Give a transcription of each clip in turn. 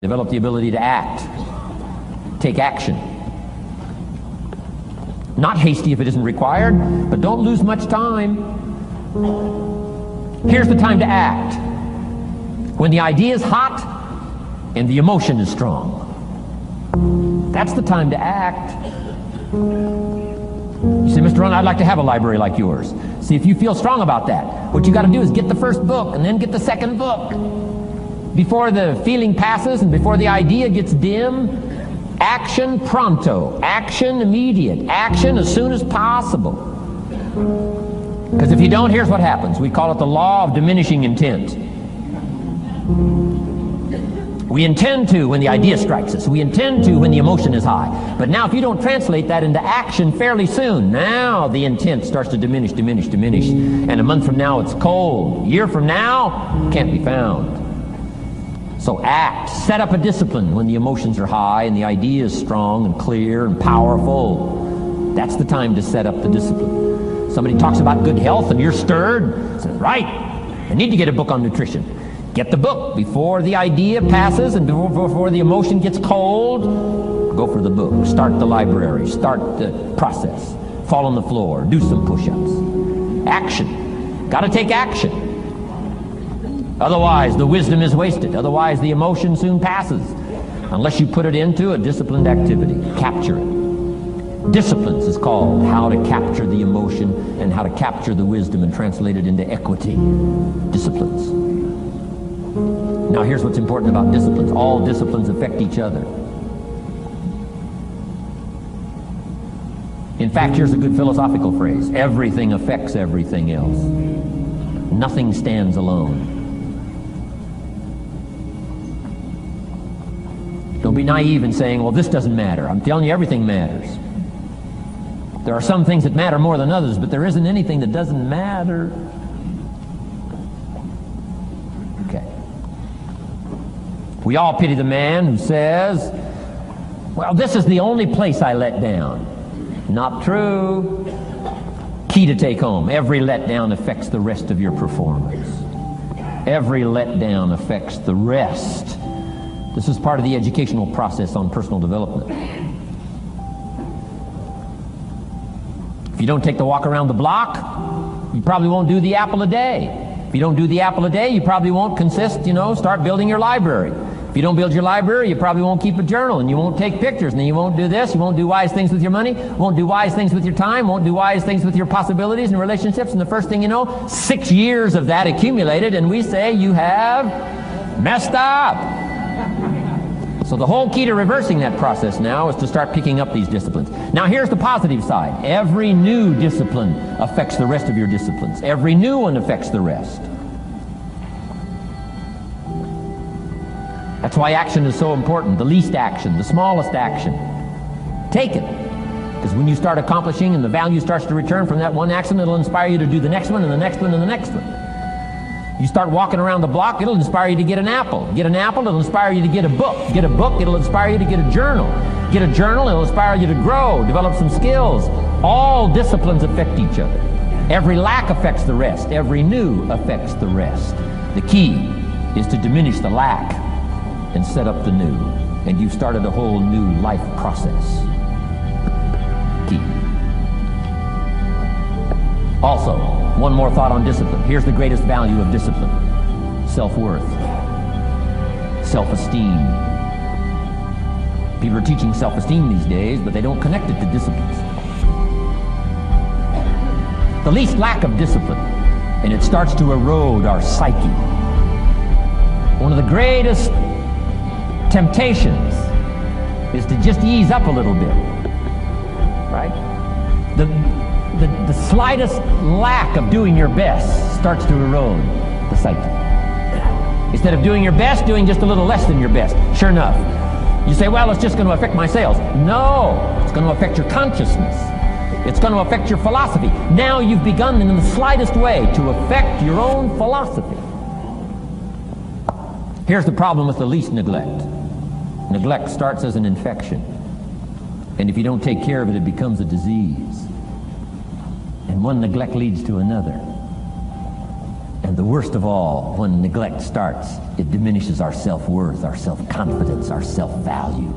Develop the ability to act, take action. Not hasty if it isn't required, but don't lose much time. Here's the time to act. When the idea is hot and the emotion is strong. That's the time to act. You say, Mr. Rohn, I'd like to have a library like yours. See, if you feel strong about that, what you got to do is get the first book and then get the second book. Before the feeling passes and before the idea gets dim, action pronto, action immediate, action as soon as possible. Because if you don't, here's what happens. We call it the Law of Diminishing Intent. We intend to when the idea strikes us. We intend to when the emotion is high. But now if you don't translate that into action fairly soon, now the intent starts to diminish. And a month from now it's cold. A year from now, can't be found. So act. Set up a discipline when the emotions are high and the idea is strong and clear and powerful. That's the time to set up the discipline. Somebody talks about good health and you're stirred. Says, right, I need to get a book on nutrition. Get the book before the idea passes and before the emotion gets cold. Go for the book. Start the library. Start the process. Fall on the floor. Do some push-ups. Action. Got to take action. Otherwise, the wisdom is wasted. Otherwise, the emotion soon passes. Unless you put it into a disciplined activity. Capture it. Disciplines is called how to capture the emotion and how to capture the wisdom and translate it into equity. Disciplines. Now here's what's important about disciplines. All disciplines affect each other. In fact, here's a good philosophical phrase. Everything affects everything else. Nothing stands alone. Don't be naive in saying, well, this doesn't matter. I'm telling you, everything matters. There are some things that matter more than others, but there isn't anything that doesn't matter. Okay. We all pity the man who says, well, this is the only place I let down. Not true. Key to take home. Every letdown affects the rest of your performance. Every letdown affects the rest. This is part of the educational process on personal development. If you don't take the walk around the block, you probably won't do the apple a day. If you don't do the apple a day, you probably won't start building your library. If you don't build your library, you probably won't keep a journal, and you won't take pictures, and then you won't do this, you won't do wise things with your money, won't do wise things with your time, won't do wise things with your possibilities and relationships, and the first thing you know, 6 years of that accumulated, and we say you have messed up. So the whole key to reversing that process now is to start picking up these disciplines. Now here's the positive side. Every new discipline affects the rest of your disciplines. Every new one affects the rest. That's why action is so important. The least action, the smallest action. Take it. Because when you start accomplishing and the value starts to return from that one action, it'll inspire you to do the next one and the next one and the next one. You start walking around the block, it'll inspire you to get an apple. Get an apple, it'll inspire you to get a book. Get a book, it'll inspire you to get a journal. Get a journal, it'll inspire you to grow, develop some skills. All disciplines affect each other. Every lack affects the rest. Every new affects the rest. The key is to diminish the lack and set up the new. And you've started a whole new life process. Key. Also, one more thought on discipline. Here's the greatest value of discipline. Self-worth. Self-esteem. People are teaching self-esteem these days, but they don't connect it to disciplines. The least lack of discipline, and it starts to erode our psyche. One of the greatest temptations is to just ease up a little bit. Right? The slightest lack of doing your best starts to erode the psyche. Instead of doing your best, doing just a little less than your best. Sure enough. You say, well, it's just going to affect my sales. No, it's going to affect your consciousness. It's going to affect your philosophy. Now you've begun in the slightest way to affect your own philosophy. Here's the problem with the least neglect. Neglect starts as an infection. And if you don't take care of it, it becomes a disease. And one neglect leads to another. And the worst of all, when neglect starts, it diminishes our self-worth, our self-confidence, our self-value.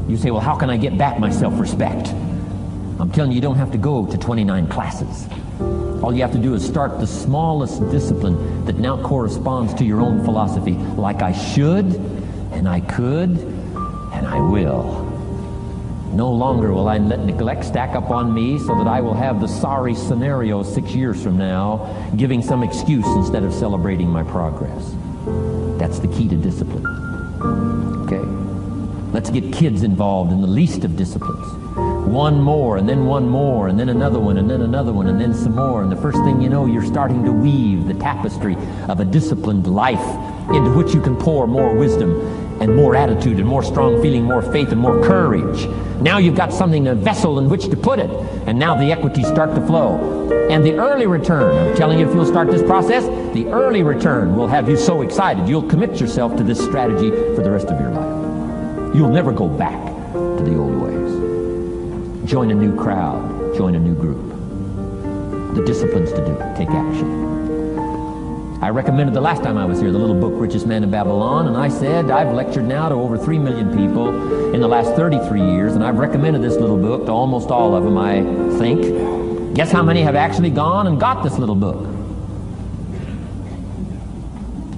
You say, well, how can I get back my self-respect? I'm telling you, you don't have to go to 29 classes. All you have to do is start the smallest discipline that now corresponds to your own philosophy, like I should, and I could, and I will. No longer will I let neglect stack up on me so that I will have the sorry scenario 6 years from now, giving some excuse instead of celebrating my progress. That's the key to discipline. Okay? Let's get kids involved in the least of disciplines. One more, and then one more, and then another one, and then another one, and then some more. And the first thing you know, you're starting to weave the tapestry of a disciplined life into which you can pour more wisdom and more attitude and more strong feeling, more faith and more courage. Now you've got something, a vessel in which to put it, and now the equities start to flow. And the early return, I'm telling you, if you'll start this process, the early return will have you so excited you'll commit yourself to this strategy for the rest of your life. You'll never go back to the old ways. Join a new crowd, join a new group. The disciplines to do, take action. I recommended the last time I was here the little book, Richest Man in Babylon, and I said I've lectured now to over 3 million people in the last 33 years, and I've recommended this little book to almost all of them, I think. Guess how many have actually gone and got this little book?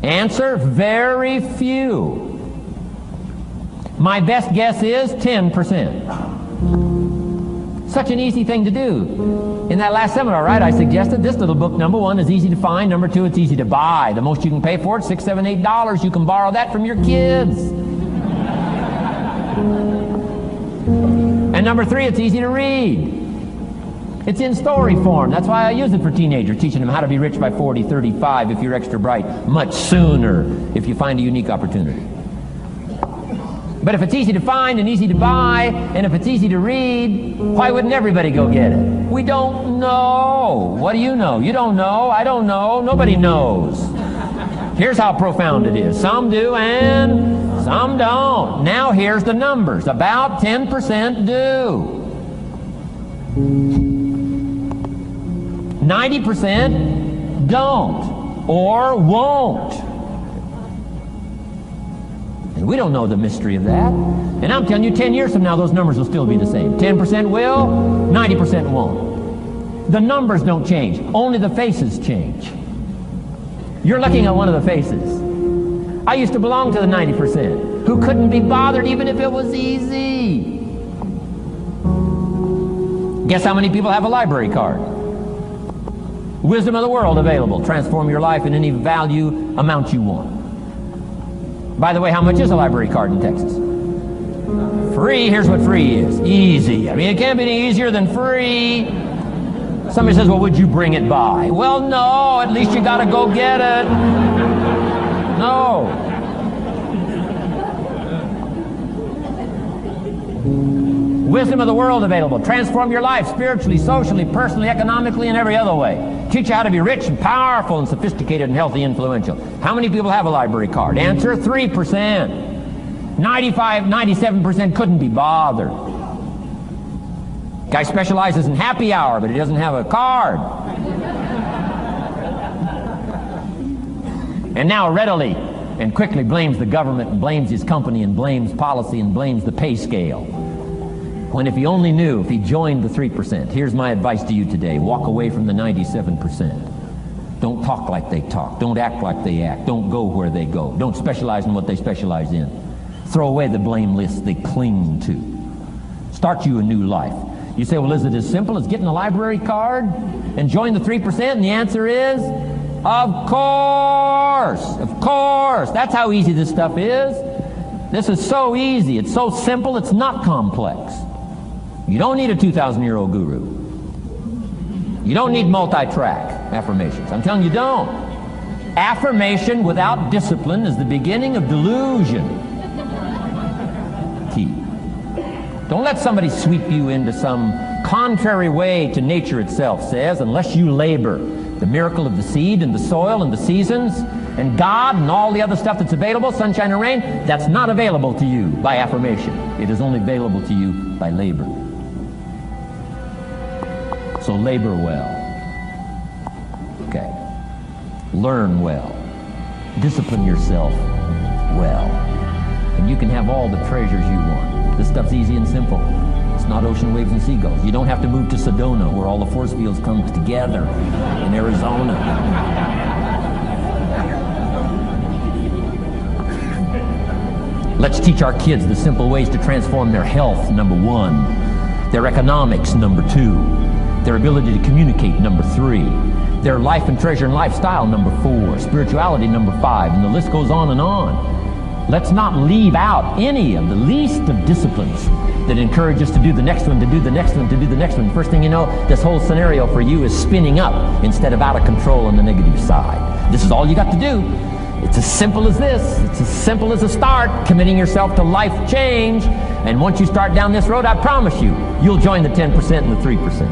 Answer, very few. My best guess is 10%. Such an easy thing to do. In that last seminar, right, I suggested this little book, number one, is easy to find. Number two, it's easy to buy. The most you can pay for it, $6, $7, $8. You can borrow that from your kids. And number three, it's easy to read. It's in story form. That's why I use it for teenagers, teaching them how to be rich by 40, 35 if you're extra bright, much sooner if you find a unique opportunity. But if it's easy to find and easy to buy, and if it's easy to read, why wouldn't everybody go get it? We don't know. What do you know? You don't know. I don't know. Nobody knows. Here's how profound it is. Some do and some don't. Now here's the numbers. About 10% do. 90% don't or won't. And we don't know the mystery of that. And I'm telling you, 10 years from now, those numbers will still be the same. 10% will, 90% won't. The numbers don't change. Only the faces change. You're looking at one of the faces. I used to belong to the 90% who couldn't be bothered even if it was easy. Guess how many people have a library card? Wisdom of the world available. Transform your life in any value amount you want. By the way, how much is a library card in Texas? Free. Here's what free is. Easy. I mean, it can't be any easier than free. Somebody says, well, would you bring it by? Well, no. At least you got to go get it. No. Wisdom of the world available. Transform your life spiritually, socially, personally, economically, and every other way. Teach you how to be rich and powerful and sophisticated and healthy, influential. How many people have a library card? Answer, 3%. 95, 97% couldn't be bothered. Guy specializes in happy hour, but he doesn't have a card. And now readily and quickly blames the government and blames his company and blames policy and blames the pay scale. When if he only knew, if he joined the 3%, here's my advice to you today. Walk away from the 97%. Don't talk like they talk. Don't act like they act. Don't go where they go. Don't specialize in what they specialize in. Throw away the blame list they cling to. Start you a new life. You say, well, is it as simple as getting a library card and join the 3%? And the answer is, of course. Of course. That's how easy this stuff is. This is so easy. It's so simple. It's not complex. You don't need a 2,000-year-old guru. You don't need multi-track affirmations. I'm telling you, don't. Affirmation without discipline is the beginning of delusion. Key. Don't let somebody sweep you into some contrary way to nature itself says, unless you labor. The miracle of the seed and the soil and the seasons and God and all the other stuff that's available, sunshine and rain, that's not available to you by affirmation. It is only available to you by labor. So labor well. Okay. learn well, discipline yourself well, and you can have all the treasures you want. This stuff's easy and simple. It's not ocean waves and seagulls. You don't have to move to Sedona, where all the force fields come together in Arizona. Let's teach our kids the simple ways to transform their health, number 1. Their economics, number 2. Their ability to communicate, number 3. Their life and treasure and lifestyle, number 4. Spirituality, number 5. And the list goes on and on. Let's not leave out any of the least of disciplines that encourage us to do the next one, to do the next one, to do the next one. First thing you know, this whole scenario for you is spinning up instead of out of control on the negative side. This is all you got to do. It's as simple as this. It's as simple as a start, committing yourself to life change. And once you start down this road, I promise you, you'll join the 10% and the 3%.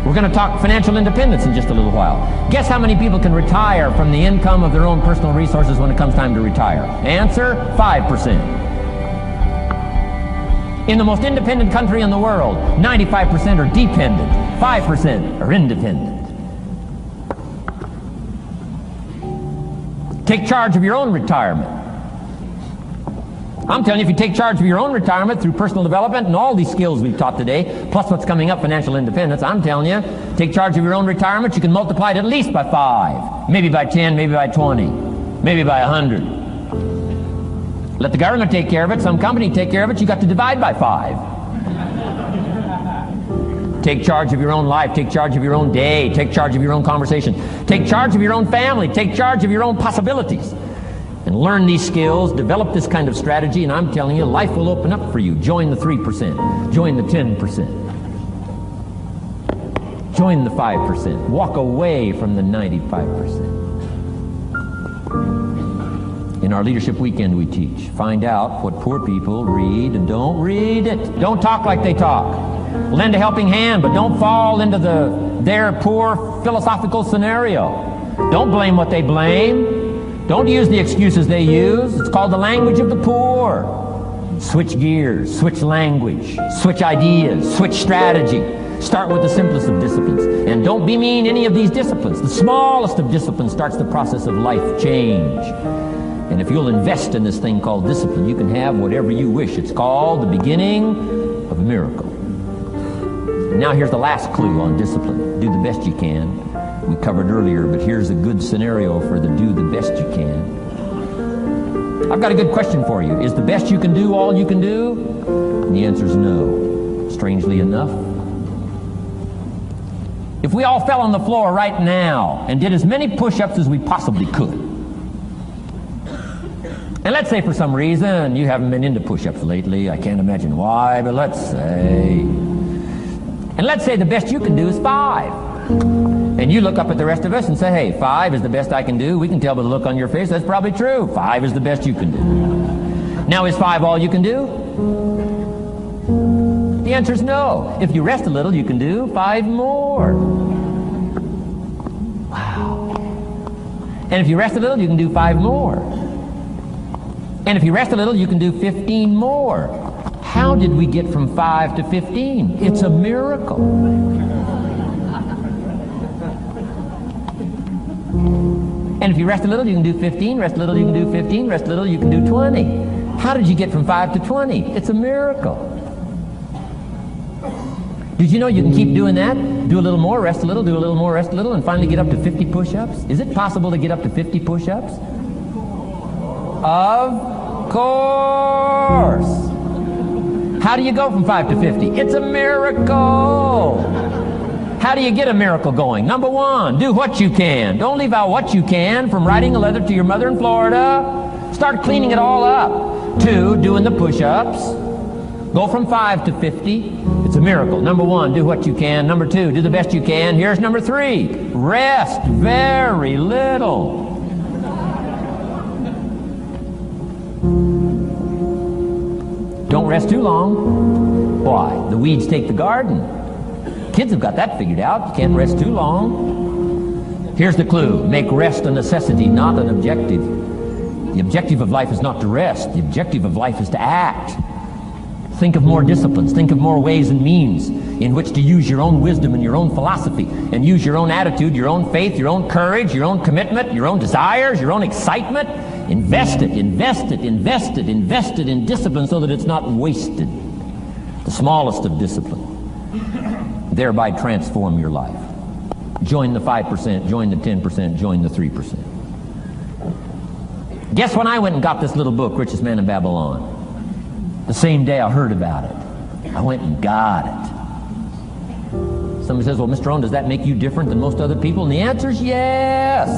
We're going to talk financial independence in just a little while. Guess how many people can retire from the income of their own personal resources when it comes time to retire? Answer, 5%. In the most independent country in the world, 95% are dependent, 5% are independent. Take charge of your own retirement. I'm telling you, if you take charge of your own retirement through personal development and all these skills we've taught today, plus what's coming up, financial independence, I'm telling you, take charge of your own retirement, you can multiply it at least by 5, maybe by 10, maybe by 20, maybe by 100. Let the government take care of it, some company take care of it, you got to divide by 5. Take charge of your own life, take charge of your own day, take charge of your own conversation, take charge of your own family, take charge of your own possibilities. And learn these skills, develop this kind of strategy, and I'm telling you, life will open up for you. Join the 3%, join the 10%, join the 5%, walk away from the 95%. In our Leadership Weekend we teach, find out what poor people read and don't read it. Don't talk like they talk. Lend a helping hand, but don't fall into their poor philosophical scenario. Don't blame what they blame. Don't use the excuses they use. It's called the language of the poor. Switch gears, switch language, switch ideas, switch strategy. Start with the simplest of disciplines. And don't bemean any of these disciplines. The smallest of disciplines starts the process of life change. And if you'll invest in this thing called discipline, you can have whatever you wish. It's called the beginning of a miracle. Now here's the last clue on discipline. Do the best you can. We covered earlier, but here's a good scenario for the do the best you can. I've got a good question for you. Is the best you can do all you can do? And the answer is no. Strangely enough. If we all fell on the floor right now and did as many push-ups as we possibly could, and let's say for some reason you haven't been into push-ups lately, I can't imagine why, but let's say the best you can do is 5. And you look up at the rest of us and say, hey, 5 is the best I can do. We can tell by the look on your face that's probably true. 5 is the best you can do. Now, is 5 all you can do? The answer is no. If you rest a little, you can do 5 more. Wow. And if you rest a little, you can do 5 more. And if you rest a little, you can do 15 more. How did we get from 5 to 15? It's a miracle. And if you rest a little, you can do 15, rest a little, you can do 15, rest a little, you can do 20. How did you get from 5 to 20? It's a miracle. Did you know you can keep doing that? Do a little more, rest a little, do a little more, rest a little, and finally get up to 50 push-ups? Is it possible to get up to 50 push-ups? Of course. How do you go from 5 to 50? It's a miracle. How do you get a miracle going? Number 1, do what you can. Don't leave out what you can, from writing a letter to your mother in Florida. Start cleaning it all up. 2, doing the push-ups. Go from 5 to 50. It's a miracle. Number 1, do what you can. Number 2, do the best you can. Here's number 3, rest very little. Don't rest too long. Why? The weeds take the garden. Kids have got that figured out. You can't rest too long. Here's the clue. Make rest a necessity, not an objective. The objective of life is not to rest. The objective of life is to act. Think of more disciplines. Think of more ways and means in which to use your own wisdom and your own philosophy, and use your own attitude, your own faith, your own courage, your own commitment, your own desires, your own excitement. Invest it, invest it, invest it, invest it in discipline so that it's not wasted. The smallest of discipline. Thereby transform your life. Join the 5%, join the 10%, join the 3%. Guess when I went and got this little book, Richest Man in Babylon? The same day I heard about it. I went and got it. Somebody says, well, Mr. Rohn, does that make you different than most other people? And the answer is yes.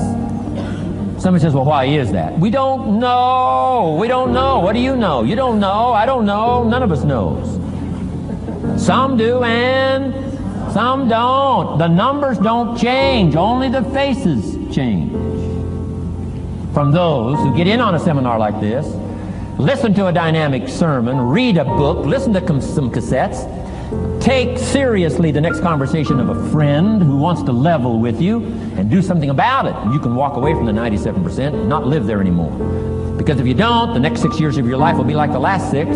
Somebody says, well, why is that? We don't know. We don't know. What do you know? You don't know. I don't know. None of us knows. Some do and some don't. The numbers don't change. Only the faces change. From those who get in on a seminar like this, listen to a dynamic sermon, read a book, listen to some cassettes, take seriously the next conversation of a friend who wants to level with you, and do something about it. You can walk away from the 97% and not live there anymore. Because if you don't, the next 6 years of your life will be like the last 6.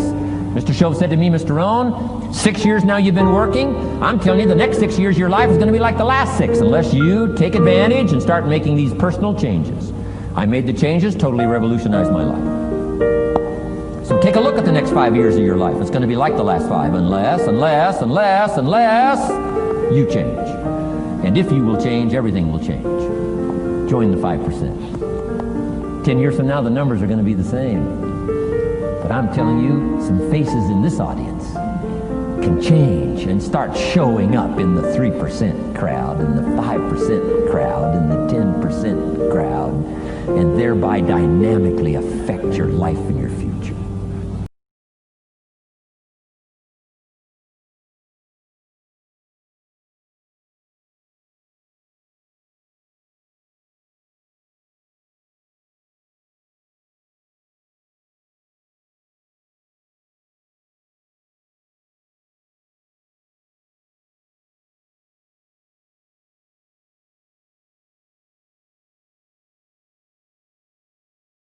Mr. Shove said to me, Mr. Rohn, 6 years now you've been working. I'm telling you, the next 6 years of your life is going to be like the last 6 unless you take advantage and start making these personal changes. I made the changes, totally revolutionized my life. So take a look at the next 5 years of your life. It's going to be like the last 5 unless you change. And if you will change, everything will change. Join the 5%. 10 years from now, the numbers are going to be the same. But I'm telling you, some faces in this audience can change and start showing up in the 3% crowd, in the 5% crowd, in the 10% crowd, and thereby dynamically affect your life and your future.